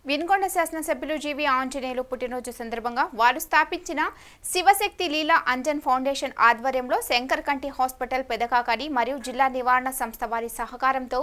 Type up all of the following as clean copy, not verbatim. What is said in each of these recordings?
వినుకొండ శాసనసభ్యులు జీవి ఆంజనేయులు పుట్టినరోజు సందర్భంగా వారు స్థాపించిన శివశక్తి లీలా అంజన్ ఫౌండేషన్ ఆధ్వర్యంలో శంకర్ కంటి హాస్పిటల్ పెదకాకని మరియు జిల్లా నివారణ సంస్థ వారి సహకారంతో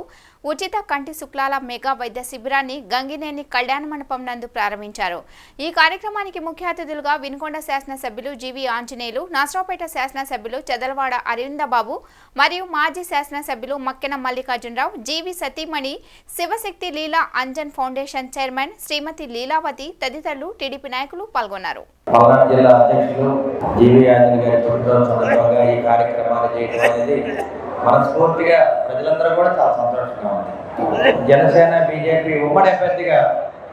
ఉచిత కంటి శుక్లాల మెగా వైద్య శిబిరాన్ని గంగినేని కళ్యాణ మండపం నందు ప్రారంభించారు. ఈ కార్యక్రమానికి ముఖ్య అతిథులుగా వినుకొండ శాసనసభ్యులు జీవి ఆంజనేయులు, నర్సరావుపేట శాసనసభ్యులు చదలవాడ అరవిందబాబు మరియు మాజీ శాసనసభ్యులు మక్కెన మల్లికార్జునరావు, జీవి సతీమణి, శివశక్తి లీలా అంజన్ ఫౌండేషన్ చైర్మన్ శ్రీమతి లీలావతి తదితరులు టీడీపీ నాయకులు పాల్గొన్నారు. పల్నాడు జిల్లా అధ్యక్షులు జీవి ఆంజనేయులు గారి పుట్టినరోజు సందర్భంగా ఈ కార్యక్రమాలు చేయడం అనేది మనస్ఫూర్తిగా ప్రజలందరూ కూడా చాలా సంతోషంగా ఉంది. జనసేన బీజేపీ ఉమ్మడి అభ్యర్థిగా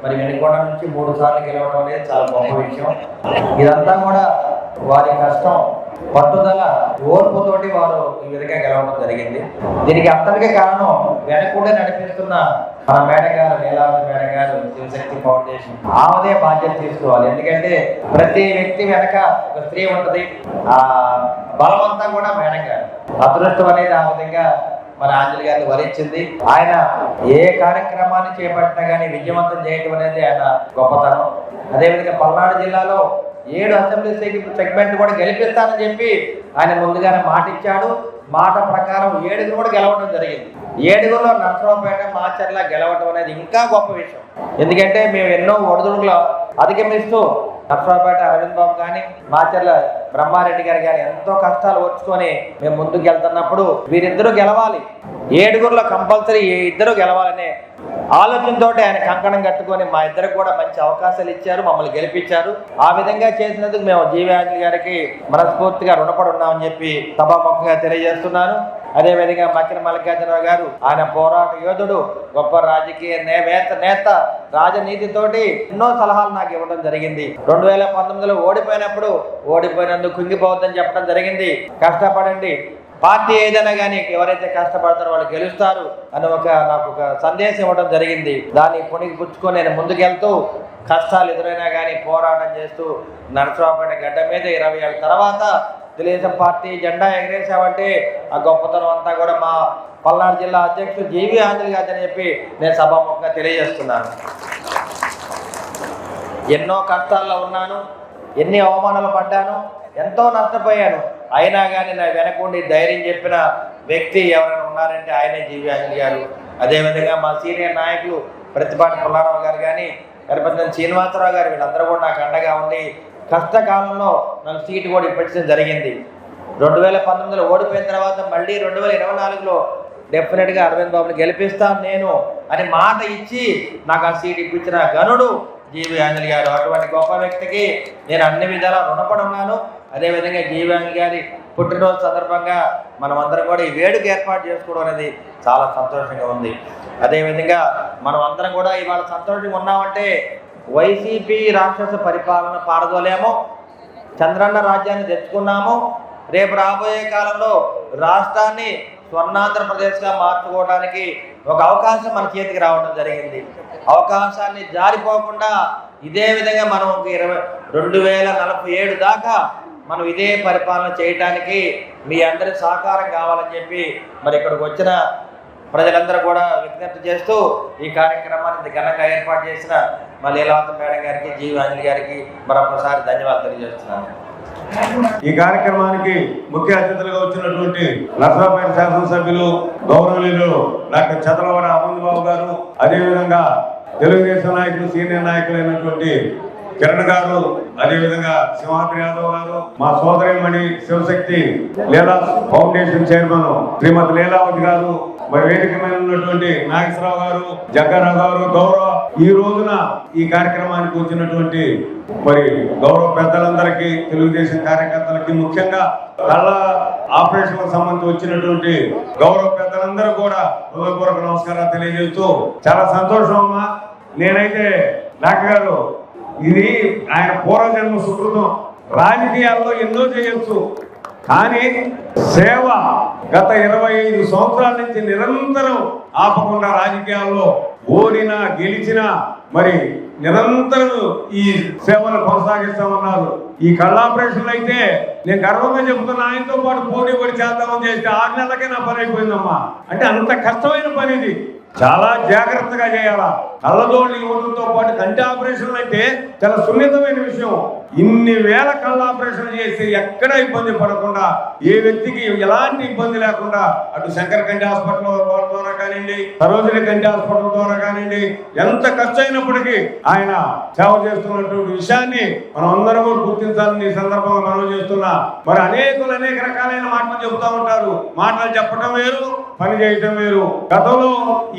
మరి వినుకొండ నుంచి 3 సార్లు గెలవడం అనేది చాలా గొప్ప విషయం. ఇదంతా కూడా వారి కష్టం, పట్టుదల, ఓర్పుతోటి వారు ఈ విధంగా గెలవడం జరిగింది. దీనికి అంతటికే కారణం వెనకుండా నడిపిస్తున్న మన మేడం గారు, లీలావతి మేడం గారు, శివశక్తి ఫౌండేషన్. ఆమెదే బాధ్యత తీసుకోవాలి. ఎందుకంటే ప్రతి వ్యక్తి వెనక ఒక స్త్రీ ఉంటుంది. ఆ బలమంతా కూడా మేడం గారు. అదృష్టం అనేది ఆ విధంగా మన ఆంజనేయులు గారిని వరించింది. ఆయన ఏ కార్యక్రమాన్ని చేపట్టినా కానీ విజయవంతం చేయడం అనేది ఆయన గొప్పతనం. అదేవిధంగా పల్నాడు జిల్లాలో 7 అసెంబ్లీ సెగ్మెంట్ కూడా గెలిపిస్తానని చెప్పి ఆయన ముందుగానే మాట ఇచ్చాడు. మాట ప్రకారం 7 కూడా గెలవడం జరిగింది. 7లో నర్సరావుపేట, మాచర్ల గెలవడం అనేది ఇంకా గొప్ప విషయం. ఎందుకంటే మేము ఎన్నో ఒడిదుడుకులు అధిగమిస్తూ నర్సరావుపేట అరవింద్ బాబు కానీ, మాచర్ల బ్రహ్మారెడ్డి గారు కానీ ఎంతో కష్టాలు ఓర్చుకొని మేము ముందుకు వెళ్తున్నప్పుడు వీరిద్దరూ గెలవాలి, 7లో కంపల్సరీ ఇద్దరు గెలవాలనే ఆలోచనతో ఆయన కంకణం కట్టుకొని మా ఇద్దరికి కూడా మంచి అవకాశాలు ఇచ్చారు, మమ్మల్ని గెలిపించారు. ఆ విధంగా చేసినందుకు మేము జీవి ఆంజనేయులు గారికి మనస్ఫూర్తిగా రుణపడి ఉన్నామని చెప్పి సభాముఖంగా తెలియజేస్తున్నాను. అదేవిధంగా మక్కెన మల్లికార్జునరావు గారు, ఆయన పోరాట యోధుడు, గొప్ప రాజకీయ నేత, రాజనీతితోటి ఎన్నో సలహాలు నాకు ఇవ్వడం జరిగింది. 2019లో ఓడిపోయినందుకు కుంగిపోవద్దని చెప్పడం జరిగింది. కష్టపడండి, పార్టీ ఏదైనా కానీ ఎవరైతే కష్టపడతారో వాళ్ళు గెలుస్తారు అని నాకు ఒక సందేశం ఇవ్వడం జరిగింది. దాన్ని పుణికి పుచ్చుకొని నేను ముందుకెళ్తూ కష్టాలు ఎదురైనా కానీ పోరాటం చేస్తూ నర్సరావుపేట గడ్డ మీద 20 ఏళ్ళ తర్వాత తెలుగుదేశం పార్టీ జెండా ఎగరేసామంటే ఆ గొప్పతనం అంతా కూడా మా పల్నాడు జిల్లా అధ్యక్షుడు జీవి ఆంజనేయులు గారు అని చెప్పి నేను సభాముఖంగా తెలియజేస్తున్నాను. ఎన్నో కష్టాల్లో ఉన్నాను, ఎన్ని అవమానాలు పడ్డాను, ఎంతో నష్టపోయాను. అయినా కానీ నా వెనకుండి ధైర్యం చెప్పిన వ్యక్తి ఎవరైనా ఉన్నారంటే ఆయనే జీవి ఆంజనేయులు గారు. అదేవిధంగా మా సీనియర్ నాయకులు ప్రతిపాటి పుల్లారావు గారు కానీ, గణపతి శ్రీనివాసరావు గారు, వీళ్ళందరూ కూడా నాకు అండగా ఉండి కష్టకాలంలో నాకు సీటు కూడా ఇప్పించడం జరిగింది. 2019లో ఓడిపోయిన తర్వాత మళ్ళీ 2024లో డెఫినెట్గా అరవింద్ బాబుని గెలిపిస్తాను నేను అని మాట ఇచ్చి నాకు ఆ సీటు ఇప్పించిన ఘనుడు జీవి ఆంజనేయులు గారు. అటువంటి గొప్ప వ్యక్తికి నేను అన్ని విధాలా రుణపడి ఉన్నాను. అదేవిధంగా జీవి ఆంజనేయులు గారి పుట్టినరోజు సందర్భంగా మనం అందరం కూడా ఈ వేడుక ఏర్పాటు చేసుకోవడం అనేది చాలా సంతోషంగా ఉంది. అదేవిధంగా మనం అందరం కూడా ఇవాళ సంతోషంగా ఉన్నామంటే వైసీపీ రాక్షస పరిపాలన పారదోలేమో, చంద్రన్న రాజ్యాన్ని తెచ్చుకున్నాము. రేపు రాబోయే కాలంలో రాష్ట్రాన్ని స్వర్ణాంధ్రప్రదేశ్గా మార్చుకోవడానికి ఒక అవకాశం మన చేతికి రావడం జరిగింది. అవకాశాన్ని జారిపోకుండా ఇదే విధంగా మనం 2047 దాకా మనం ఇదే పరిపాలన చేయడానికి మీ అందరి సహకారం కావాలని చెప్పి మరి ఇక్కడికి వచ్చిన ప్రజలందరూ కూడా విజ్ఞప్తి చేస్తూ ఈ కార్యక్రమాన్ని ఘనంగా ఏర్పాటు చేసిన మా లీలావతి మేడం గారికి, జీవి ఆంజనేయులు గారికి మరొకసారి ధన్యవాదాలు తెలియజేస్తున్నాను. ఈ కార్యక్రమానికి ముఖ్య అతిథులుగా వచ్చినటువంటి నర్సరావుపేట శాసనసభ్యులు గౌరవనీయులు డాక్టర్ చదలవాడ అరవిందబాబు గారు, అదేవిధంగా తెలుగుదేశం నాయకులు, సీనియర్ నాయకులైనటువంటి కిరణ్ గారు, అదేవిధంగా సింహాద్రి యాదవ్ గారు, మా సోదరిమణి శివశక్తి లీలా ఫౌండేషన్ చైర్మన్ శ్రీమతి లీలావతి గారు, మరి వేదిక మీద ఉన్నటువంటి నాగేశ్వరరావు గారు, జగ్గారావు గారు, గౌరవ ఈ రోజున ఈ కార్యక్రమానికి వచ్చినటువంటి మరి గౌరవ పెద్దలందరికీ, తెలుగుదేశం కార్యకర్తలకి, ముఖ్యంగా కళ్ళ ఆపరేషన్లకు సంబంధించి వచ్చినటువంటి గౌరవ పెద్దలందరూ కూడా హృదయపూర్వక నమస్కారాలు తెలియజేస్తూ చాలా సంతోషం అమ్మా. నేనైతే డాక్టర్ గారు, ఇది ఆయన పూర్వజన్మ సుకృతం. రాజకీయాల్లో ఎన్నో చేయొచ్చు, కానీ సేవ గత 25 సంవత్సరాల నుంచి నిరంతరం ఆపకుండా రాజకీయాల్లో ఓడినా గెలిచినా మరి నిరంతరం ఈ సేవలు కొనసాగిస్తామన్నారు. ఈ కళ్ళాపరేషన్లు అయితే నేను గర్వంగా చెబుతున్నా, ఆయనతో పాటు పోటీ పడి చేద్దామని చేస్తే 6 నెలలకే నా పని అయిపోయిందమ్మా. అంటే అంత కష్టమైన పని ఇది. చాలా జాగ్రత్తగా చేయాలా. కళ్ళజోళ్ళు ఇవ్వడంతో పాటు కంటి ఆపరేషన్లు అంటే చాలా సున్నితమైన విషయం. ఇన్ని వేల కళ్ళ ఆపరేషన్ చేసి ఎక్కడ ఇబ్బంది పడకుండా, ఏ వ్యక్తికి ఎలాంటి ఇబ్బంది లేకుండా అటు శంకర్ కంటి హాస్పిటల్ ద్వారా కానివ్వండి, సరోజిని కంటి హాస్పిటల్ ద్వారా కానివ్వండి, ఎంత ఖర్చు అయినప్పటికీ ఆయన సేవ చేస్తున్నటువంటి విషయాన్ని మనం అందరం కూడా గుర్తించాలని ఈ సందర్భంగా మనం చేస్తున్నా. మరి అనేక రకాలైన మాటలు చెబుతా ఉంటారు. మాటలు చెప్పడం వేరు, పని చేయటం వేరు. గతంలో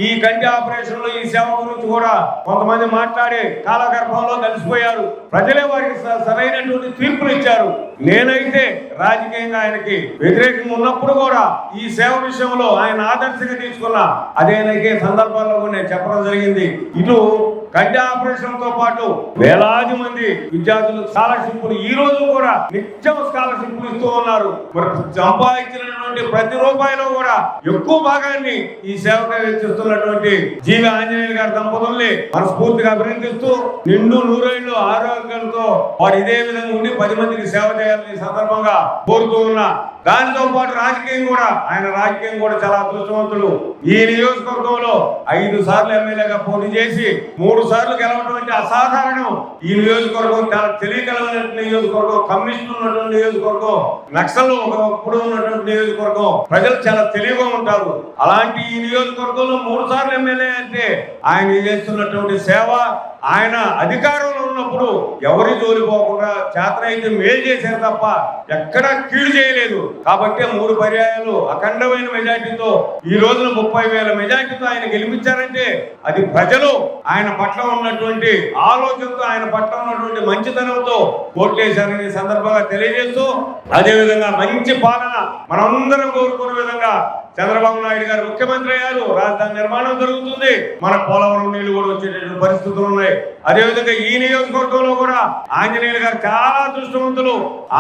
ఈ కంటి ఆపరేషన్ లో ఈ సేవ గురించి కూడా కొంతమంది మాట్లాడి కాలగర్భంలో కలిసిపోయారు. ప్రజలే వారికి సరైనటువంటి తీర్పులు ఇచ్చారు. నేనైతే రాజకీయంగా ఆయనకి వ్యతిరేకంగా ఉన్నప్పుడు కూడా ఈ సేవ విషయంలో ఆయన ఆదర్శంగా తీసుకున్నా. అదేనైతే సందర్భాల్లో నేను చెప్పడం జరిగింది. ఇటు కంటి ఆపరేషన్ తో పాటు వేలాది మంది విద్యార్థులు స్కాలర్షిప్లు ఈ రోజు కూడా నిత్యం స్కాలర్షిప్లు ఇస్తూ ఉన్నారు. మరి సంపాదించినటువంటి ప్రతి రూపాయిలో కూడా ఎక్కువ భాగాన్ని ఈ సేవకు వెచ్చిస్తున్నటువంటి జీవి ఆంజనేయులు గారి దంపతుల్ని మనస్ఫూర్తిగా అభినందిస్తూ నిండు నూరేళ్లు ఆరోగ్యంతో వారు ఇదే విధంగా ఉండి 10 మందికి సేవ చేయాలని సందర్భంగా కోరుతూ ఉన్నా. దానితో పాటు ఆయన రాజకీయం కూడా చాలా అదృష్టవంతుడు. ఈ నియోజకవర్గంలో 5 సార్లు ఎమ్మెల్యేగా పోటీ చేసి 3 సార్లు గెలవడం అంటే అసాధారణం. ఈ నియోజకవర్గం చాలా తెలియగలమైన నియోజకవర్గం, కమ్యూనిస్టులు ఉన్నటువంటి నియోజకవర్గం, నక్సల్ ఒకప్పుడు ఉన్నటువంటి నియోజకవర్గం. ప్రజలు చాలా తెలివిగా ఉంటారు. అలాంటి ఈ నియోజకవర్గంలో 3 సార్లు ఎమ్మెల్యే అంటే ఆయన చేస్తున్నటువంటి సేవ, ఆయన అధికారంలో ఉన్నప్పుడు ఎవరి జోలి పోకుండా చేతనైతే మేలు చేశారు తప్ప ఎక్కడా కీడు చేయలేదు. కాబట్టి 3 పర్యాయాలు అఖండమైన మెజార్టీతో ఈ రోజున 30,000 మెజార్టీతో ఆయన గెలిపించారంటే అది ప్రజలు ఆయన పట్ల ఉన్నటువంటి ఆలోచనతో, ఆయన పట్ల ఉన్నటువంటి మంచితనంతో ఓట్లేశారని సందర్భంగా తెలియజేస్తూ, అదేవిధంగా మంచి పాలన మనందరం కోరుకునే విధంగా చంద్రబాబు నాయుడు గారు ముఖ్యమంత్రి అయ్యారు. రాజధాని నిర్మాణం జరుగుతుంది. మన పోలవరం నీళ్లు కూడా వచ్చేటటువంటి పరిస్థితులు ఉన్నాయి. అదేవిధంగా ఈ నియోజకవర్గంలో కూడా ఆంజనేయులు గారు చాలా అదృష్టవంతులు.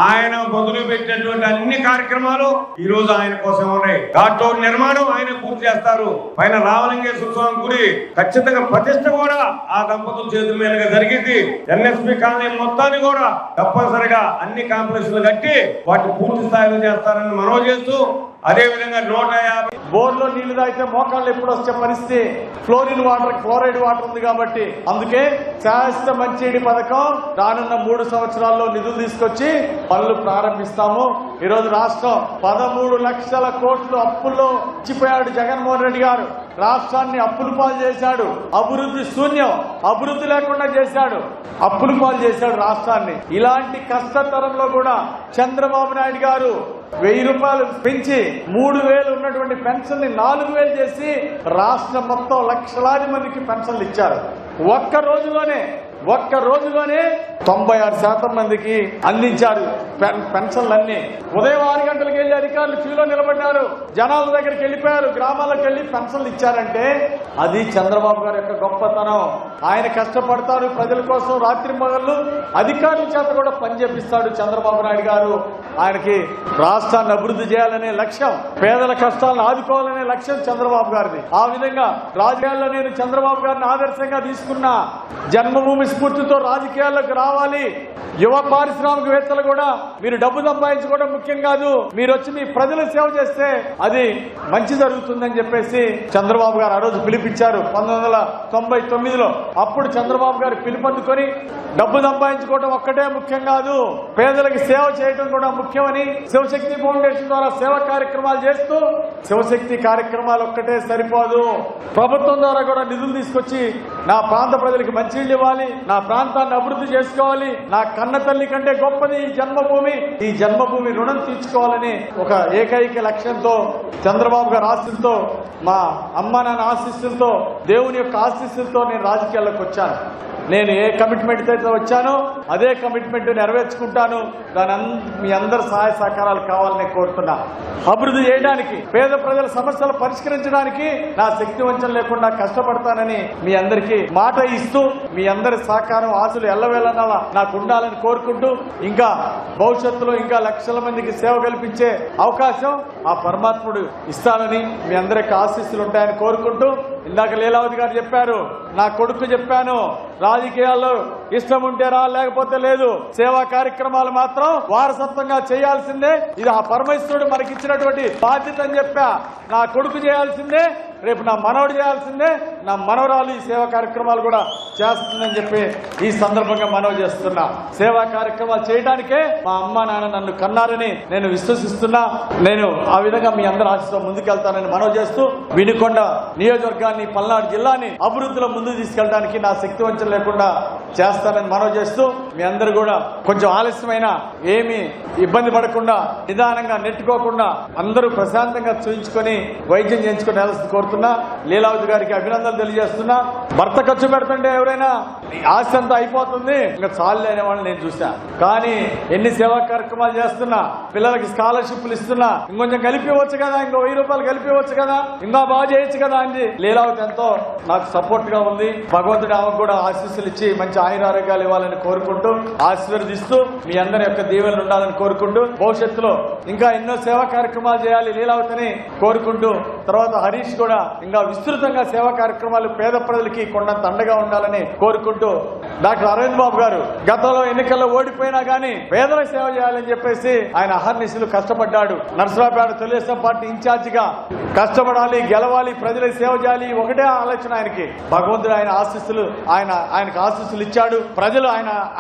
ఆయన మొదలు పెట్టినటువంటి అన్ని కార్యక్రమాలు ఈ రోజు ఆయన కోసం ఉన్నాయి. ఘాట్ రోడ్ నిర్మాణం ఆయన పూర్తి చేస్తారు. పైన రామలింగేశ్వర స్వామి గుడి ఖచ్చితంగా ప్రతిష్ట కూడా ఆ దంపతుల చేతుల మీదుగా జరిగింది. ఎన్ఎస్పి కాలనీ మొత్తాన్ని కూడా తప్పనిసరిగా అన్ని కాంప్లెక్స్లు కట్టి వాటిని పూర్తి స్థాయిలో చేస్తారని మనవి చేస్తూ, అదే విధంగా 150 బోర్లో నీళ్లు తాగితే మోకాళ్ళు ఎప్పుడు వచ్చే పరిస్థితి, ఫ్లోరైడ్ వాటర్ ఉంది కాబట్టి అందుకే శాశ్వత మంచినీటి పథకం రానున్న 3 సంవత్సరాల్లో నిధులు తీసుకొచ్చి పనులు ప్రారంభిస్తాము. ఈ రోజు రాష్ట్రం 13 లక్షల కోట్లు అప్పుల్లో ఇచ్చిపోయాడు జగన్మోహన్ రెడ్డి గారు. రాష్ట్రాన్ని అప్పుల పాలు చేశాడు. అభివృద్ధి శూన్యం, అభివృద్ధి లేకుండా చేశాడు, అప్పుల పాలు చేశాడు రాష్ట్రాన్ని. ఇలాంటి కష్టతరంలో కూడా చంద్రబాబు నాయుడు గారు 1000 రూపాయలు పెంచి 3000 ఉన్నటువంటి పెన్షన్ ని 4000 చేసి రాష్ట్రం మొత్తం లక్షలాది మందికి పెన్షన్లు ఇచ్చారు. ఒక్క రోజులోనే 96% మందికి అందించారు పెన్షన్లన్నీ. ఉదయం 6 గంటలకు వెళ్లి అధికారులు క్యూలో నిలబడ్డారు, జనాల దగ్గరికి వెళ్ళిపోయారు, గ్రామాలకు వెళ్లి పెన్షన్లు ఇచ్చారంటే అది చంద్రబాబు గారి యొక్క గొప్పతనం. ఆయన కష్టపడతారు ప్రజల కోసం, రాత్రి మగళ్ళు అధికారుల చేత కూడా పని చేపిస్తాడు చంద్రబాబు నాయుడు గారు. ఆయనకి రాష్ట్రాన్ని అభివృద్ధి చేయాలనే లక్ష్యం, పేదల కష్టాలను ఆదుకోవాలనే లక్ష్యం చంద్రబాబు గారిది. ఆ విధంగా రాజకీయాల్లో నేను చంద్రబాబు గారిని ఆదర్శంగా తీసుకున్నా. జన్మభూమి స్ఫూర్తితో రాజకీయాల్లోకి రావాలి. యువ పారిశ్రామికవేత్తలు కూడా మీరు డబ్బు సంపాదించుకోవడం ముఖ్యం కాదు, మీరు వచ్చి మీ ప్రజలకు సేవ చేస్తే అది మంచి జరుగుతుందని చెప్పేసి చంద్రబాబు గారు ఆ రోజు పిలిపించారు 1999లో. అప్పుడు చంద్రబాబు గారు పిలుపొందుకొని డబ్బు సంపాదించుకోవడం ఒక్కటే ముఖ్యం కాదు, పేదలకు సేవ చేయడం కూడా ముఖ్యమని శివశక్తి ఫౌండేషన్ ద్వారా సేవా కార్యక్రమాలు చేస్తూ, శివశక్తి కార్యక్రమాలు ఒక్కటే సరిపోదు, ప్రభుత్వం ద్వారా కూడా నిధులు తీసుకొచ్చి నా ప్రాంత ప్రజలకు మంచినీళ్ళు ఇవ్వాలి, నా ప్రాంతాన్ని అభివృద్ధి చేసుకోవాలి, నా కన్న తల్లి కంటే గొప్పది ఈ జన్మభూమి రుణం తీర్చుకోవాలని ఒక ఏకైక లక్ష్యంతో చంద్రబాబు గారి ఆశీస్సులతో, మా అమ్మ నాన్న ఆశీస్సులతో, దేవుని యొక్క ఆశీస్సులతో నేను రాజకీయాల్లోకి వచ్చాను. నేను ఏ కమిట్మెంట్ అయితే వచ్చానో అదే కమిట్మెంట్ నెరవేర్చుకుంటాను. మీ అందరి సహాయ సహకారాలు కావాలని కోరుతున్నా. అభివృద్ధి చేయడానికి, పేద ప్రజల సమస్యలు పరిష్కరించడానికి నా శక్తి వంచన లేకుండా కష్టపడతానని మీ అందరికీ మాట ఇస్తూ, మీ అందరి సహకారం ఆశలు ఎల్లవేళలా నాకు ఉండాలని కోరుకుంటూ, ఇంకా భవిష్యత్తులో ఇంకా లక్షల మందికి సేవ కల్పించే అవకాశం ఆ పరమాత్ముడు ఇస్తానని మీ అందరికి ఆశీస్సులు ఉంటాయని కోరుకుంటూ, ఇందాక లీలావతి గారు చెప్పారు, నా కొడుకు చెప్పాను, రాజకీయాల్లో ఇష్టం ఉంటే రా, లేకపోతే లేదు, సేవా కార్యక్రమాలు మాత్రం వారసత్వంగా చేయాల్సిందే, ఇది ఆ పరమేశ్వరుడు మనకిచ్చినటువంటి బాధ్యత అని చెప్పా. నా కొడుకు చేయాల్సిందే, రేపు నా మనవడు చేయాల్సిందే, నా మనవరాలు ఈ సేవా కార్యక్రమాలు కూడా చేస్తుందని చెప్పి ఈ సందర్భంగా మనవి చేస్తున్నా. సేవా కార్యక్రమాలు చేయడానికే మా అమ్మ నాన్న నన్ను కన్నారని నేను విశ్వసిస్తున్నా. నేను ఆ విధంగా మీ అందరి ఆశతో ముందుకెళ్తానని మనవి చేస్తూ వినుకొండ నియోజకవర్గాన్ని, పల్నాడు జిల్లాని అభివృద్ధిలో ముందుకు తీసుకెళ్ళడానికి నా శక్తి వంచన లేకుండా చేస్తానని మనవి చేస్తూ మీ అందరూ కూడా కొంచెం ఆలస్యమైన ఏమీ ఇబ్బంది పడకుండా నిదానంగా నెట్టుకోకుండా అందరూ ప్రశాంతంగా చూయించుకొని వైద్యం చేయించుకొని వెళ్ళాల్సి కోరుతున్నా. లీలావతి గారికి అభినందనలు తెలియజేస్తున్నా. భర్త ఖర్చు పెడుతుంటే ఎవరైనా ఆస్తి అంతా అయిపోతుంది ఇంకా చాలు అనే వాళ్ళని నేను చూసా. కానీ ఎన్ని సేవా కార్యక్రమాలు చేస్తున్నా, పిల్లలకి స్కాలర్షిప్లు ఇస్తున్నా, ఇంకొంచెం కలిపివచ్చు కదా, ఇంకో 1000 రూపాయలు కలిపివచ్చు కదా, ఇంకా బాగా చేయొచ్చు కదా అని లీలావతి ఎంతో నాకు సపోర్ట్ గా ఉంది. భగవంతుడు ఆమెకు కూడా ఆశీస్సులు ఇచ్చి మంచి ఆయురారోగ్యాలు ఇవ్వాలని కోరుకుంటూ ఆశీర్వదిస్తూ మీ అందరి యొక్క దీవెనలు ఉండాలని కోరుకుంటూ భవిష్యత్తులో ఇంకా ఎన్నో సేవా కార్యక్రమాలు చేయాలి లీలావతిని కోరుకుంటూ, తర్వాత హరీష్ కూడా ఇంకా విస్తృతంగా సేవా కార్యక్రమాలు పేద ప్రజలకి కొండంత అండగా ఉండాలని కోరుకుంటూ, డాక్టర్ అరవింద్ బాబు గారు గతంలో ఎన్నికల్లో ఓడిపోయినా గానీ పేదలకు సేవ చేయాలని చెప్పేసి ఆయన అహర్నిశలు కష్టపడ్డాడు. నరసరావుపేట తెలుగుదేశం పార్టీ ఇన్ఛార్జిగా కష్టపడాలి, గెలవాలి, ప్రజలకు సేవ చేయాలి, ఒకటే ఆలోచన ఆయనకి. భగవంతుడు ఆయన ఆశీస్సులు ఆయనకు ఆశీస్సులు ఇచ్చాడు. ప్రజలు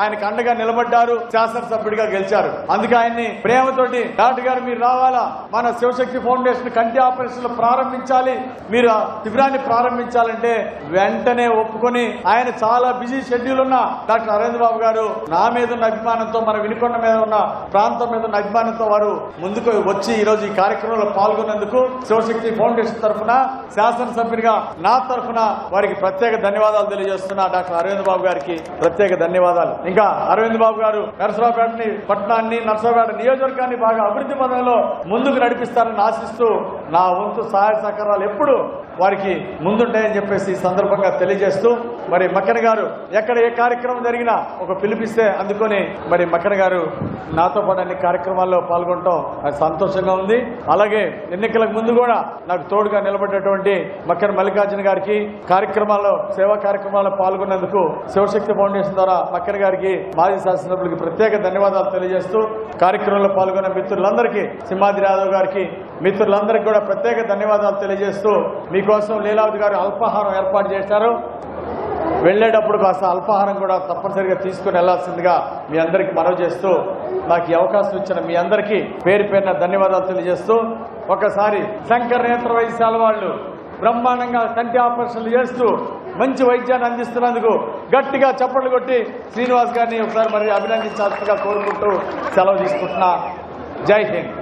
ఆయనకు అండగా నిలబడ్డారు, శాసనసభ్యుడిగా గెలిచారు. అందుకే ఆయన్ని ప్రేమతోటి డాక్టర్ గారు మీరు రావాలా, మన శివశక్తి ఫౌండేషన్ కంటి ఆపరేషన్లు ప్రారంభించాలి, మీరు ఆ శిబిరాన్ని ప్రారంభించాలంటే వెంటనే ఒప్పుకొని ఆయన చాలా బిజీ షెడ్యూల్ ఉన్న డాక్టర్ అరవింద్ బాబు గారు నా మీద ఉన్న అభిమానంతో, మన వినుకొండ మీద ఉన్న ప్రాంతం మీద ఉన్న అభిమానంతో వారు ముందుకు వచ్చి ఈ రోజు ఈ కార్యక్రమంలో పాల్గొన్నందుకు శివశక్తి ఫౌండేషన్ తరఫున, శాసనసభ్యునిగా నా తరఫున వారికి ప్రత్యేక ధన్యవాదాలు తెలియజేస్తున్నా. డాక్టర్ అరవింద్ బాబు గారికి ప్రత్యేక ధన్యవాదాలు. ఇంకా అరవింద్ బాబు గారు నరసరావుపేటని, పట్టణాన్ని, నరసరావుపేట నియోజకవర్గాన్ని బాగా అభివృద్ధి పదంలో ముందుకు నడిపిస్తారని ఆశిస్తూ నా వంతు సహాయ సహకారాలు ఎప్పుడు వారికి ముందుంటాయని చెప్పేసి ఈ సందర్భంగా తెలియజేస్తూ, మరి మక్కన గారు ఎక్కడ ఏ కార్యక్రమం జరిగినా ఒక పిలిపిస్తే అందుకొని మరి మక్కన గారు నాతో పాటు అన్ని కార్యక్రమాల్లో పాల్గొనడం నాకు సంతోషంగా ఉంది. అలాగే ఎన్నికలకు ముందు కూడా నాకు తోడుగా నిలబడ్డటువంటి మక్కన మల్లికార్జున గారికి కార్యక్రమాల్లో, సేవా కార్యక్రమాల్లో పాల్గొన్నందుకు శివశక్తి ఫౌండేషన్ ద్వారా మక్కన గారికి, మాజీ శాసనసభ్యులకి ప్రత్యేక ధన్యవాదాలు తెలియజేస్తూ, కార్యక్రమంలో పాల్గొన్న మిత్రులందరికీ, సింహాద్రి యాదవ్ గారికి, మిత్రులందరికీ కూడా ప్రత్యేక ధన్యవాదాలు తెలియజేస్తూ, మీకోసం లీలావతి గారు అల్పాహారం ఏర్పాటు చేశారు. వెళ్లేటప్పుడు కాస్త అల్పాహారం కూడా తప్పనిసరిగా తీసుకుని వెళ్లాల్సిందిగా మీ అందరికీ మనవి చేస్తూ, నాకు ఈ అవకాశం ఇచ్చిన మీ అందరికీ పేరు పేరున ధన్యవాదాలు తెలియజేస్తూ, ఒకసారి శంకర్ నేత్ర వైద్యశాల వాళ్ళు బ్రహ్మాండంగా కంటి ఆపరేషన్లు చేస్తూ మంచి వైద్యాన్ని అందిస్తున్నందుకు గట్టిగా చప్పట్లు కొట్టి శ్రీనివాస్ గారిని ఒకసారి మరి అభినందించాల్సిందిగా కోరుకుంటూ సెలవు తీసుకుంటున్నా. జై హింద్.